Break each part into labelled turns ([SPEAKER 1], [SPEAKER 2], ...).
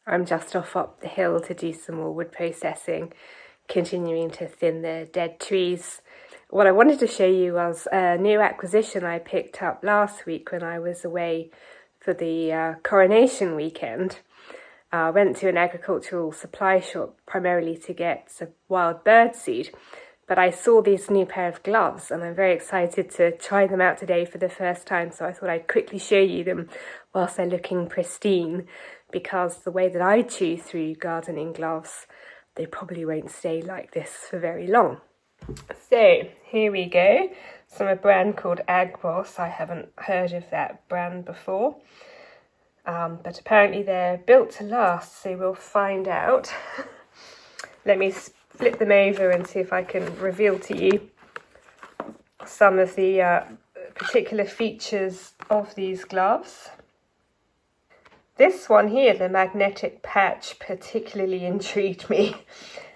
[SPEAKER 1] I'm just off up the hill to do some more wood processing, continuing to thin the dead trees. What I wanted to show you was a new acquisition I picked up last week when I was away for the coronation weekend. I went to an agricultural supply shop primarily to get some wild bird seed, but I saw this new pair of gloves and I'm very excited to try them out today for the first time, so I thought I'd quickly show you them whilst they're looking pristine, because the way that I chew through gardening gloves, they probably won't stay like this for very long. So here we go, from a brand called Agros. I haven't heard of that brand before, but apparently they're built to last, so we'll find out. Let me flip them over and see if I can reveal to you some of the particular features of these gloves. This one here, the magnetic patch, particularly intrigued me,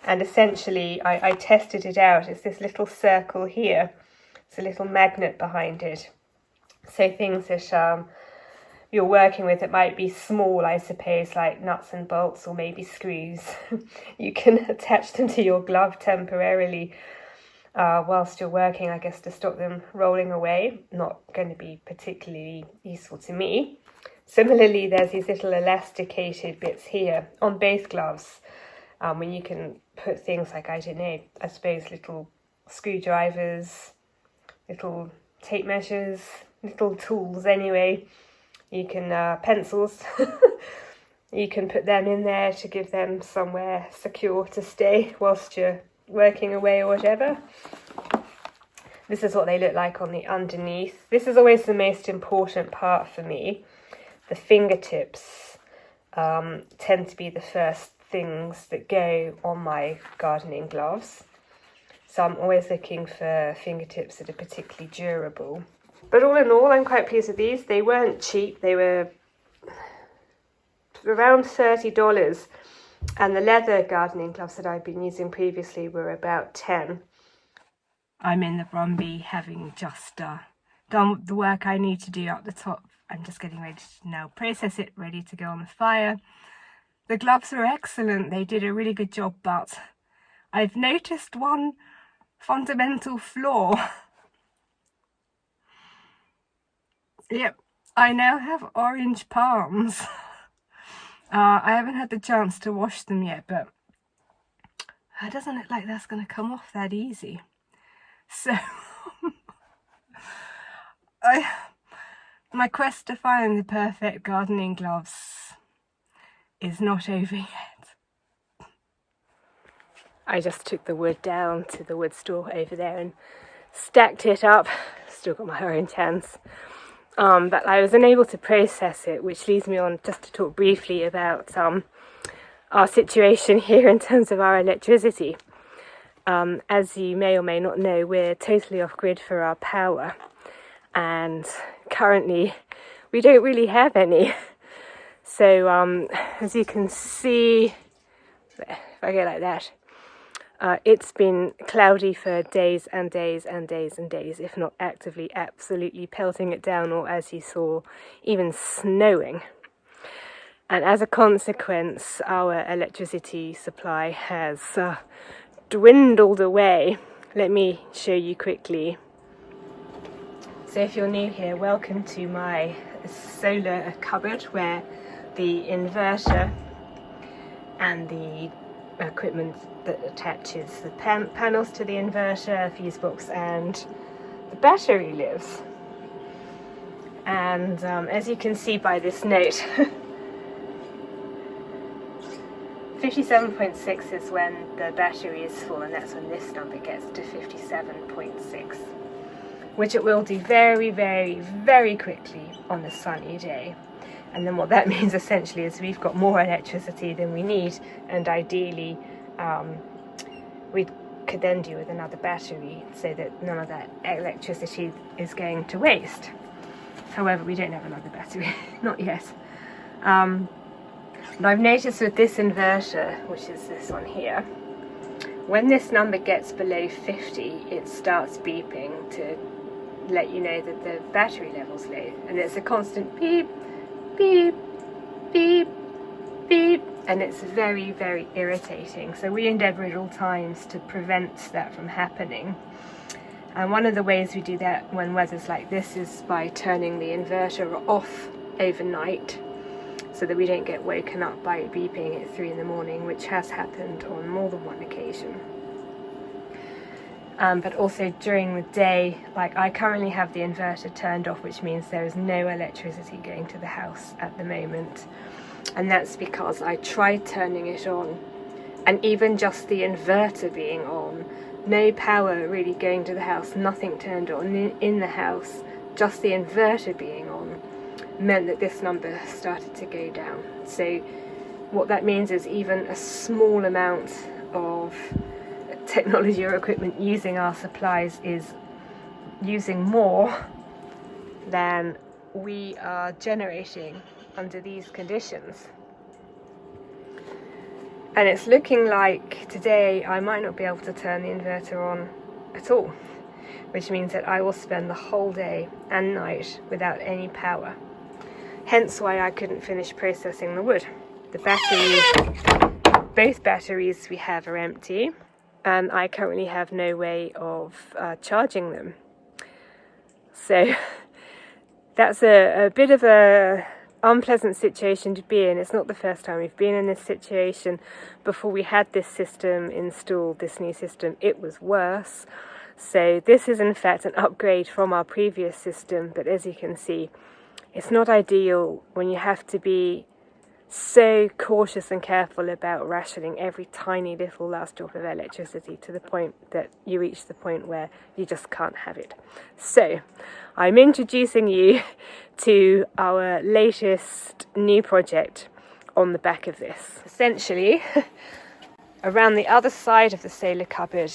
[SPEAKER 1] and essentially I tested it out. It's this little circle here. It's a little magnet behind it. So things that you're working with that might be small, I suppose, like nuts and bolts or maybe screws, you can attach them to your glove temporarily whilst you're working, I guess, to stop them rolling away. Not going to be particularly useful to me. Similarly, there's these little elasticated bits here on both gloves, when you can put things like, I don't know, I suppose little screwdrivers, little tape measures, little tools anyway. You can, pencils, you can put them in there to give them somewhere secure to stay whilst you're working away or whatever. This is what they look like on the underneath. This is always the most important part for me. The fingertips tend to be the first things that go on my gardening gloves. So I'm always looking for fingertips that are particularly durable. But all in all, I'm quite pleased with these. They weren't cheap. They were around $30. And the leather gardening gloves that I've been using previously were about $10. I'm in the Brumby, having just done the work I need to do up the top. I'm just getting ready to now process it, ready to go on the fire. The gloves are excellent. They did a really good job, but I've noticed one fundamental flaw. Yep, I now have orange palms. I haven't had the chance to wash them yet, but it doesn't look like that's going to come off that easy. So my quest to find the perfect gardening gloves is not over yet. I just took the wood down to the wood store over there and stacked it up. Still got my orange hands. But I was unable to process it, which leads me on just to talk briefly about our situation here in terms of our electricity. As you may or may not know, we're totally off grid for our power, and currently we don't really have any. So as you can see, if I go like that, it's been cloudy for days and days and days and days, if not actively absolutely pelting it down, or as you saw, even snowing. And as a consequence, our electricity supply has dwindled away. Let me show you quickly. So if you're new here, welcome to my solar cupboard, where the inverter and the equipment that attaches the panels to the inverter, fuse box, and the battery lives. And as you can see by this note, 57.6 is when the battery is full, and that's when this number gets to 57.6, which it will do very, very, very quickly on a sunny day. And then what that means essentially is we've got more electricity than we need, and ideally we could then do with another battery so that none of that electricity is going to waste. However, we don't have another battery, not yet. And I've noticed with this inverter, which is this one here, when this number gets below 50, it starts beeping to let you know that the battery level's low, and it's a constant beep, beep, beep, beep. and it's very, very irritating. So we endeavour at all times to prevent that from happening. And one of the ways we do that when weather's like this is by turning the inverter off overnight so that we don't get woken up by it beeping at 3 in the morning, which has happened on more than one occasion. But also during the day, like I currently have the inverter turned off, which means there is no electricity going to the house at the moment. And that's because I tried turning it on, and even just the inverter being on, no power really going to the house, nothing turned on in the house, just the inverter being on, meant that this number started to go down. So what that means is even a small amount of technology or equipment using our supplies is using more than we are generating under these conditions. And it's looking like today I might not be able to turn the inverter on at all, which means that I will spend the whole day and night without any power. Hence why I couldn't finish processing the wood. The batteries, both batteries we have are empty, and I currently have no way of charging them. So that's a bit of a unpleasant situation to be in. It's not the first time we've been in this situation. Before we had this system installed, this new system, it was worse. So this is in fact an upgrade from our previous system, but as you can see, it's not ideal when you have to be so cautious and careful about rationing every tiny little last drop of electricity to the point that you reach the point where you just can't have it. So I'm introducing you to our latest new project on the back of this. Essentially, around the other side of the solar cupboard,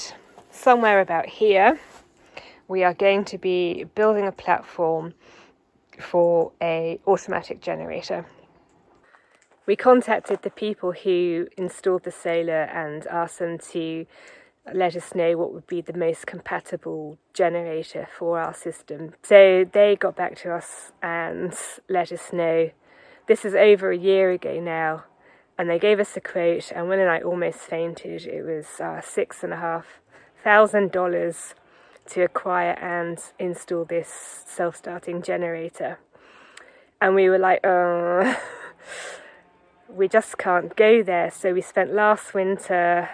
[SPEAKER 1] somewhere about here, we are going to be building a platform for an automatic generator. We contacted the people who installed the solar and asked them to let us know what would be the most compatible generator for our system. So they got back to us and let us know. This is over a year ago now, and they gave us a quote, and when I almost fainted, it was $6,500 to acquire and install this self-starting generator. And we were like, we just can't go there. So we spent last winter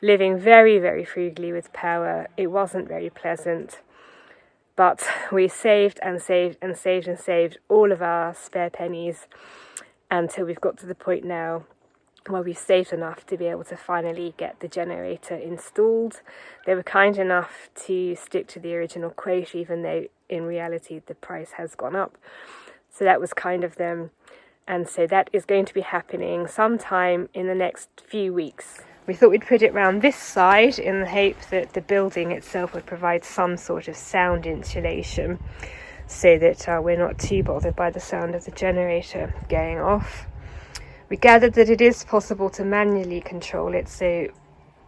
[SPEAKER 1] living very, very frugally with power. It wasn't very pleasant, but we saved and saved and saved and saved all of our spare pennies until we've got to the point now where we've saved enough to be able to finally get the generator installed. They were kind enough to stick to the original quote, even though in reality the price has gone up. So that was kind of them. And so that is going to be happening sometime in the next few weeks. We thought we'd put it round this side in the hope that the building itself would provide some sort of sound insulation so that we're not too bothered by the sound of the generator going off. We gathered that it is possible to manually control it, so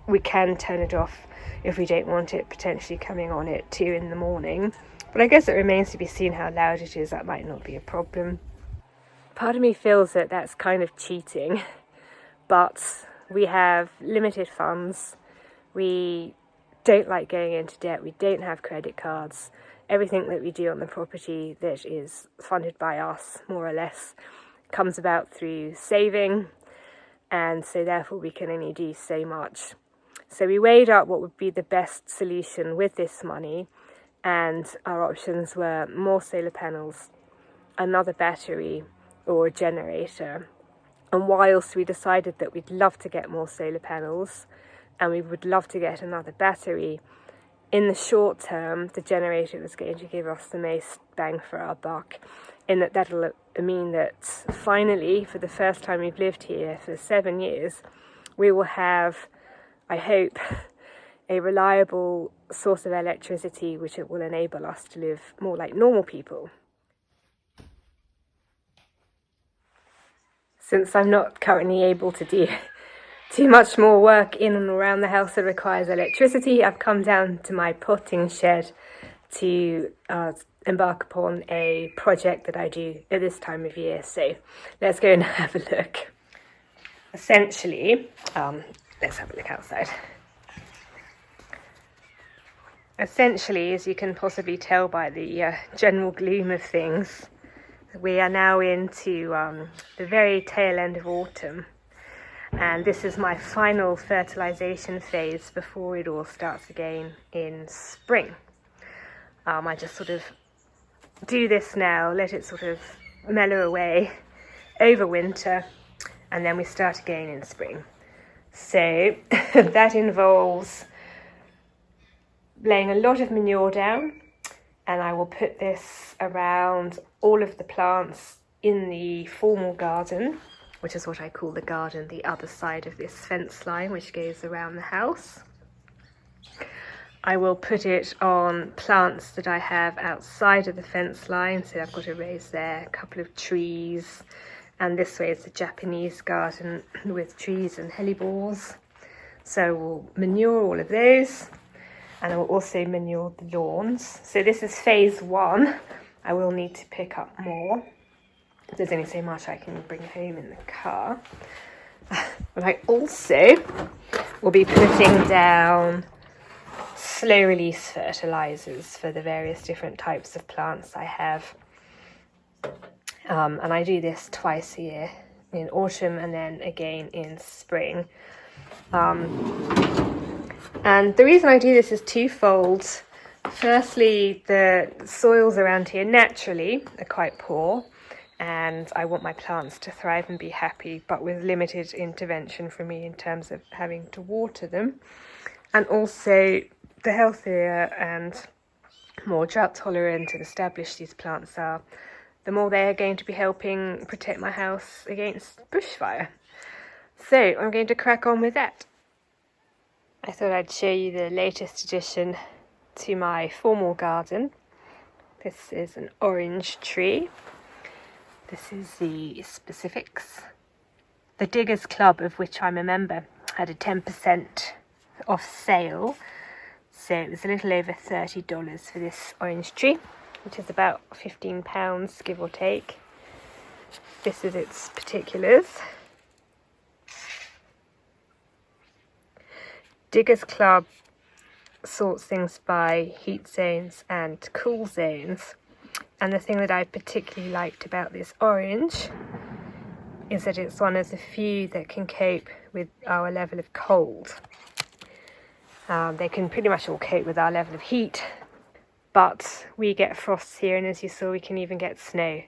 [SPEAKER 1] we can turn it off if we don't want it potentially coming on at 2 in the morning. But I guess it remains to be seen how loud it is. That might not be a problem. Part of me feels that that's kind of cheating, but we have limited funds. We don't like going into debt. We don't have credit cards. Everything that we do on the property that is funded by us, more or less, comes about through saving, and so therefore we can only do so much. So we weighed up what would be the best solution with this money, and our options were more solar panels, another battery, or a generator. And whilst we decided that we'd love to get more solar panels and we would love to get another battery, in the short term the generator was going to give us the most bang for our buck, in that that'll mean that finally, for the first time we've lived here for 7 years, we will have, I hope, a reliable source of electricity which it will enable us to live more like normal people. Since I'm not currently able to do too much more work in and around the house that requires electricity, I've come down to my potting shed to embark upon a project that I do at this time of year. So let's go and have a look. essentially, let's have a look outside. Essentially, as you can possibly tell by the general gloom of things, we are now into the very tail end of autumn, and this is my final fertilisation phase before it all starts again in spring. I just sort of do this now, let it sort of mellow away over winter, and then we start again in spring. So that involves laying a lot of manure down, and I will put this around all of the plants in the formal garden, which is what I call the garden, the other side of this fence line which goes around the house. I will put it on plants that I have outside of the fence line, so I've got a raise there, a couple of trees, and this way is a Japanese garden with trees and hellebores. So we'll manure all of those, and I will also manure the lawns. So this is phase one. I will need to pick up more. There's only so much I can bring home in the car. But I also will be putting down slow release fertilizers for the various different types of plants I have. And I do this twice a year, in autumn and then again in spring. And the reason I do this is twofold. Firstly, the soils around here naturally are quite poor, and I want my plants to thrive and be happy, but with limited intervention from me in terms of having to water them. And also, the healthier and more drought tolerant and established these plants are, the more they are going to be helping protect my house against bushfire. So I'm going to crack on with that. I thought I'd show you the latest addition to my formal garden. This is an orange tree. This is the specifics. The Diggers Club, of which I'm a member, had a 10% off sale. So it was a little over $30 for this orange tree, which is about £15, give or take. This is its particulars. Diggers Club sorts things by heat zones and cool zones. And the thing that I particularly liked about this orange is that it's one of the few that can cope with our level of cold. They can pretty much all cope with our level of heat, but we get frosts here, and as you saw, we can even get snow.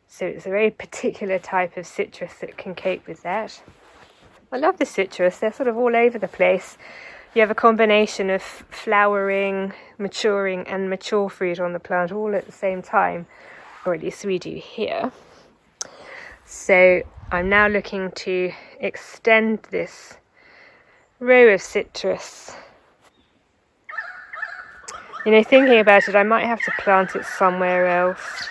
[SPEAKER 1] So it's a very particular type of citrus that can cope with that. I love the citrus, they're sort of all over the place. You have a combination of flowering, maturing and mature fruit on the plant all at the same time, or at least we do here. So I'm now looking to extend this row of citrus. You know, thinking about it, I might have to plant it somewhere else,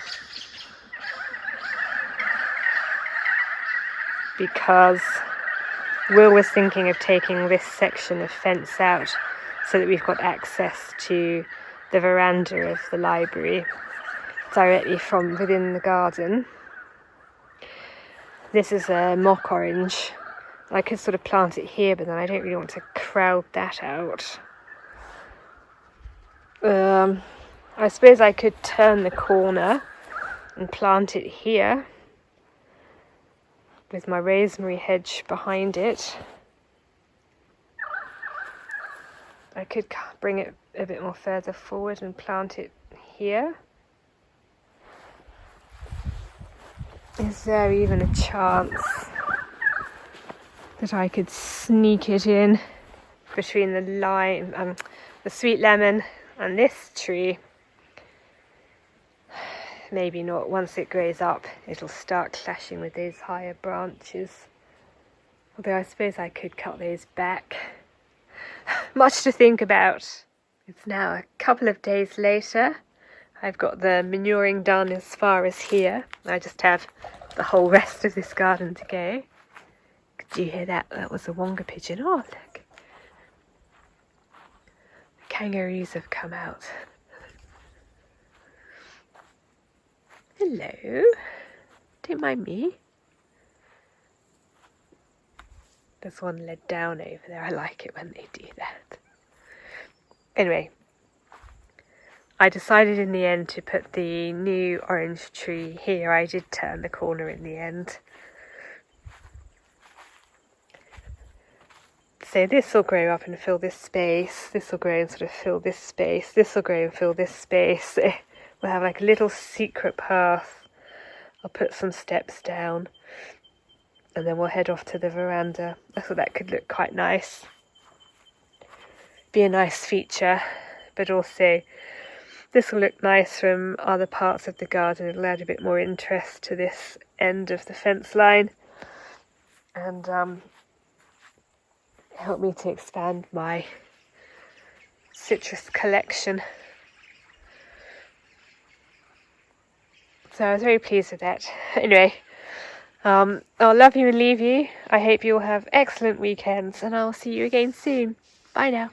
[SPEAKER 1] because Will was thinking of taking this section of fence out so that we've got access to the veranda of the library directly from within the garden. This is a mock orange. I could sort of plant it here, but then I don't really want to crowd that out. I suppose I could turn the corner and plant it here with my rosemary hedge behind it. I could bring it a bit more further forward and plant it here. Is there even a chance that I could sneak it in between the lime, the sweet lemon and this tree? Maybe not. Once it grows up, it'll start clashing with those higher branches. Although I suppose I could cut those back. Much to think about. It's now a couple of days later. I've got the manuring done as far as here. I just have the whole rest of this garden to go. Could you hear that? That was a wonga pigeon. Oh, look. The kangaroos have come out. Hello. Don't mind me. There's one led down over there. I like it when they do that. Anyway, I decided in the end to put the new orange tree here. I did turn the corner in the end. So this will grow up and fill this space. This will grow and sort of fill this space. This will grow and fill this space. We'll have like a little secret path. I'll put some steps down. And then we'll head off to the veranda. I thought that could look quite nice. Be a nice feature, but also this will look nice from other parts of the garden. It'll add a bit more interest to this end of the fence line and help me to expand my citrus collection. So I was very pleased with that. Anyway, I'll love you and leave you. I hope you all have excellent weekends, and I'll see you again soon. Bye now.